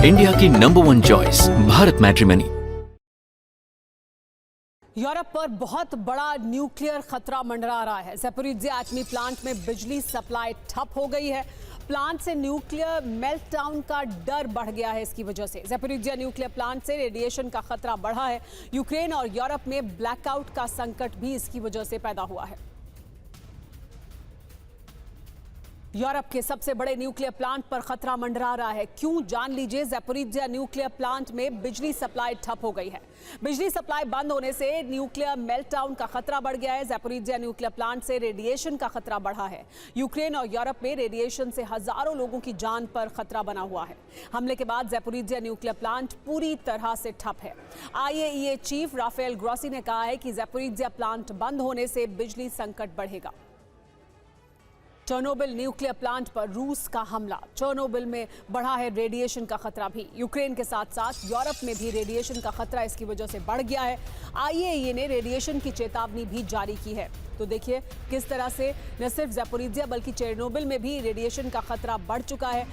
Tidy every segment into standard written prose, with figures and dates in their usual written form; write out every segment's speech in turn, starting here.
India की number 1 choice Bharat matrimony. Europe पर बहुत बड़ा न्यूक्लियर खतरा मंडरा रहा है। ज़ैपोरिज़िया एटमी प्लांट में बिजली सप्लाई ठप हो गई है। प्लांट से न्यूक्लियर मेल्टडाउन का डर बढ़ गया है। इसकी वजह से ज़ैपोरिज़िया न्यूक्लियर प्लांट से रेडिएशन का खतरा बढ़ा है। यूक्रेन और यूरोप में ब्लैकआउट का संकट भी इसकी वजह से पैदा हुआ है। यूरोप के सबसे बड़े न्यूक्लियर प्लांट पर खतरा मंडरा रहा है। क्यों, जान लीजिए। ज़ैपोरिज़िया न्यूक्लियर प्लांट में बिजली सप्लाई ठप हो गई है। बिजली सप्लाई बंद होने से न्यूक्लियर मेल्टडाउन का खतरा बढ़ गया है। ज़ैपोरिज़िया न्यूक्लियर प्लांट से रेडिएशन का खतरा बढ़ा है। यूक्रेन और यूरोप में रेडिएशन से हजारों लोगों की जान पर खतरा बना हुआ है। हमले के बाद ज़ैपोरिज़िया न्यूक्लियर प्लांट पूरी तरह से ठप है। IAEA चीफ राफेल ग्रोसी ने कहा है कि ज़ैपोरिज़िया प्लांट बंद होने से बिजली संकट बढ़ेगा। चेर्नोबिल न्यूक्लियर प्लांट पर रूस का हमला। चेर्नोबिल में बढ़ा है रेडिएशन का खतरा भी। यूक्रेन के साथ साथ यूरोप में भी रेडिएशन का खतरा इसकी वजह से बढ़ गया है। IAEA ने रेडिएशन की चेतावनी भी जारी की है। तो देखिए किस तरह से न सिर्फ ज़ैपोरिज़िया बल्कि चेर्नोबिल में भी रेडिएशन का खतरा बढ़ चुका है।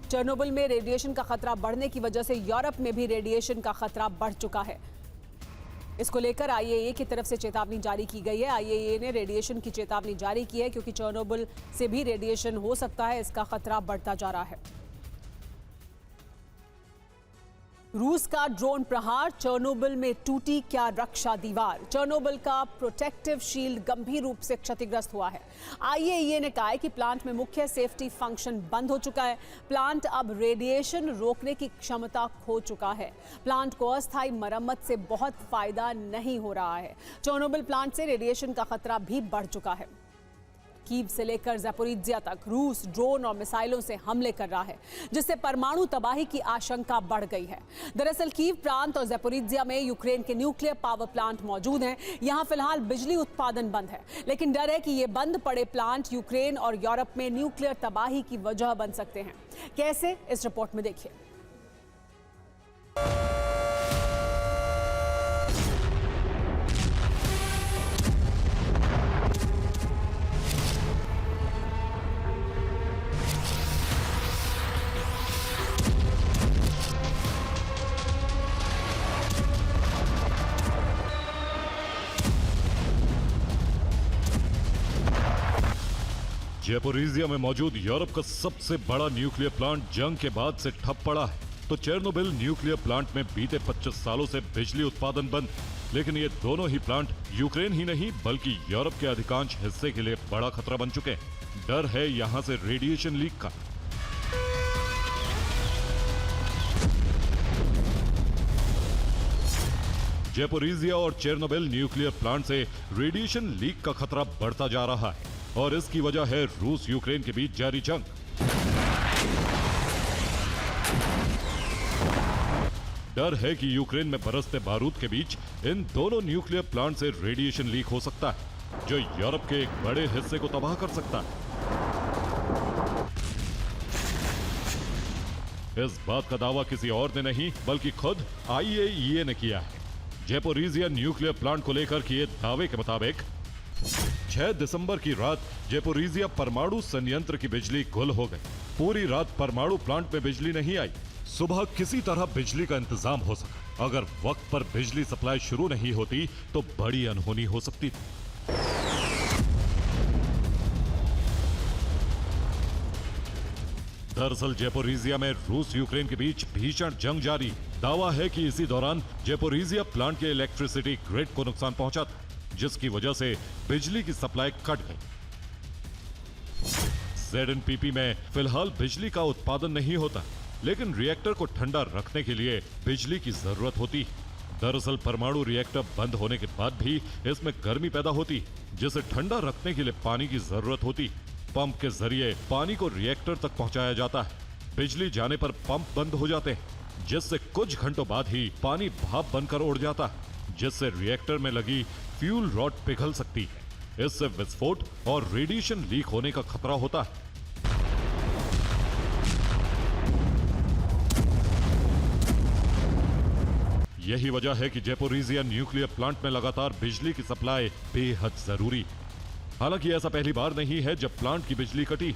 चेर्नोबिल में रेडिएशन का खतरा बढ़ने की वजह से यूरोप में भी रेडिएशन का खतरा बढ़ चुका है। इसको लेकर IAEA की तरफ से चेतावनी जारी की गई है। IAEA ने रेडिएशन की चेतावनी जारी की है क्योंकि चेर्नोबिल से भी रेडिएशन हो सकता है। इसका खतरा बढ़ता जा रहा है। रूस का ड्रोन प्रहार। चेर्नोबिल में टूटी क्या रक्षा दीवार। चेर्नोबिल का प्रोटेक्टिव शील्ड गंभीर रूप से क्षतिग्रस्त हुआ है। IAEA ने कहा है कि प्लांट में मुख्य सेफ्टी फंक्शन बंद हो चुका है। प्लांट अब रेडिएशन रोकने की क्षमता खो चुका है। प्लांट को अस्थायी मरम्मत से बहुत फायदा नहीं हो रहा है। चेर्नोबिल प्लांट से रेडिएशन का खतरा भी बढ़ चुका है। कीव से लेकर ज़ैपोरिज़िया तक रूस ड्रोन और मिसाइलों से हमले कर रहा है, जिससे परमाणु तबाही की आशंका बढ़ गई है। दरअसल कीव प्रांत और ज़ैपोरिज़िया में यूक्रेन के न्यूक्लियर पावर प्लांट मौजूद हैं। यहां फिलहाल बिजली उत्पादन बंद है, लेकिन डर है कि ये बंद पड़े प्लांट यूक्रेन और यूरोप में न्यूक्लियर तबाही की वजह बन सकते हैं। कैसे, इस रिपोर्ट में देखिए। ज़ैपोरिज़िया में मौजूद यूरोप का सबसे बड़ा न्यूक्लियर प्लांट जंग के बाद से ठप पड़ा है। तो चेर्नोबिल न्यूक्लियर प्लांट में बीते 25 सालों से बिजली उत्पादन बंद। लेकिन ये दोनों ही प्लांट यूक्रेन ही नहीं बल्कि यूरोप के अधिकांश हिस्से के लिए बड़ा खतरा बन चुके हैं। डर है यहां से रेडिएशन लीक का। ज़ैपोरिज़िया और चेर्नोबिल न्यूक्लियर प्लांट से रेडिएशन लीक का खतरा बढ़ता जा रहा है और इसकी वजह है रूस यूक्रेन के बीच जारी जंग। डर है कि यूक्रेन में बरसते बारूद के बीच इन दोनों न्यूक्लियर प्लांट से रेडिएशन लीक हो सकता है, जो यूरोप के एक बड़े हिस्से को तबाह कर सकता है। इस बात का दावा किसी और ने नहीं बल्कि खुद IAEA ने किया है। ज़ैपोरिज़िया न्यूक्लियर प्लांट को लेकर किए दावे के मुताबिक 6 दिसंबर की रात ज़ैपोरिज़िया परमाणु संयंत्र की बिजली गुल हो गई। पूरी रात परमाणु प्लांट में बिजली नहीं आई। सुबह किसी तरह बिजली का इंतजाम हो सका। अगर वक्त पर बिजली सप्लाई शुरू नहीं होती तो बड़ी अनहोनी हो सकती थी। दरअसल ज़ैपोरिज़िया में रूस यूक्रेन के बीच भीषण जंग जारी। दावा है कि इसी दौरान ज़ैपोरिज़िया प्लांट के इलेक्ट्रिसिटी ग्रिड को नुकसान पहुंचा था, जिसकी वजह से बिजली की सप्लाई कट गई। ZNPP में फिलहाल बिजली का उत्पादन नहीं होता, लेकिन रिएक्टर को ठंडा रखने के लिए बिजली की जरूरत होती है। दरअसल परमाणु रिएक्टर बंद होने के बाद भी इसमें गर्मी पैदा होती, जिसे ठंडा रखने के लिए पानी की जरूरत होती। पंप के जरिए पानी को रिएक्टर तक पहुंचाया जाता है। बिजली जाने पर पंप बंद हो जाते हैं, जिससे कुछ घंटों बाद ही पानी भाप बनकर उड़ जाता है, जिससे रिएक्टर में लगी फ्यूल रॉड पिघल सकती है। इससे विस्फोट और रेडिएशन लीक होने का खतरा होता है। यही वजह है कि ज़ैपोरिज़िया न्यूक्लियर प्लांट में लगातार बिजली की सप्लाई बेहद जरूरी है। हालांकि ऐसा पहली बार नहीं है जब प्लांट की बिजली कटी।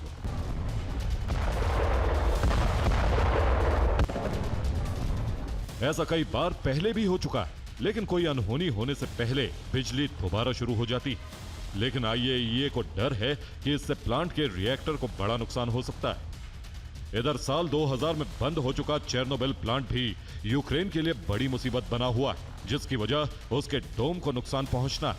ऐसा कई बार पहले भी हो चुका है, लेकिन कोई अनहोनी होने से पहले बिजली दोबारा शुरू हो जाती। लेकिन IAEA को डर है कि इससे प्लांट के रिएक्टर को बड़ा नुकसान हो सकता है। इधर साल 2000 में बंद हो चुका चेर्नोबिल प्लांट भी यूक्रेन के लिए बड़ी मुसीबत बना हुआ है, जिसकी वजह उसके डोम को नुकसान पहुंचना है।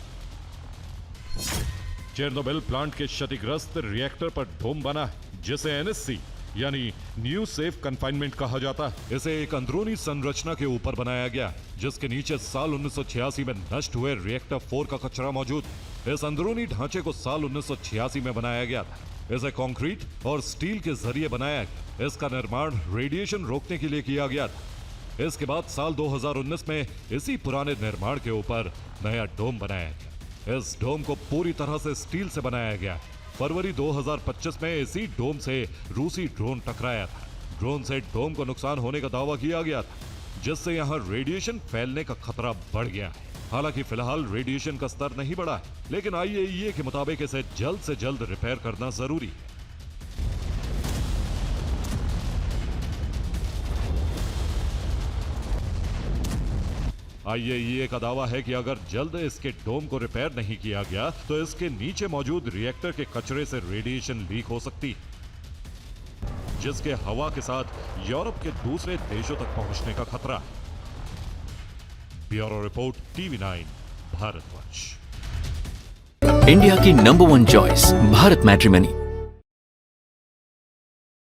चेर्नोबिल प्लांट के क्षतिग्रस्त रिएक्टर पर डोम बना है, जिसे NSC यानी न्यू सेफ कन्फाइनमेंट कहा जाता है। इसे एक अंदरूनी संरचना के ऊपर बनाया गया, जिसके नीचे साल 1986 में नष्ट हुए रिएक्टर 4 का कचरा मौजूद। इस अंदरूनी ढांचे को साल 1986 में बनाया गया था। इसे कंक्रीट और स्टील के जरिए बनाया गया। इसका निर्माण रेडिएशन रोकने के लिए किया गया था। इसके बाद साल 2019 में इसी पुराने निर्माण के ऊपर नया डोम बनाया गया। इस डोम को पूरी तरह से स्टील से बनाया गया। फरवरी 2025 में इसी डोम से रूसी ड्रोन टकराया था। ड्रोन से डोम को नुकसान होने का दावा किया गया था, जिससे यहां रेडिएशन फैलने का खतरा बढ़ गया है। हालांकि फिलहाल रेडिएशन का स्तर नहीं बढ़ा है, लेकिन IAEA के मुताबिक इसे जल्द से जल्द रिपेयर करना जरूरी है। IAEA का दावा है कि अगर जल्द इसके डोम को रिपेयर नहीं किया गया तो इसके नीचे मौजूद रिएक्टर के कचरे से रेडिएशन लीक हो सकती है, जिसके हवा के साथ यूरोप के दूसरे देशों तक पहुंचने का खतरा है। Bureau report TV9 Bharatvarsh. India की नंबर 1 चॉइस भारत मैट्रिमनी।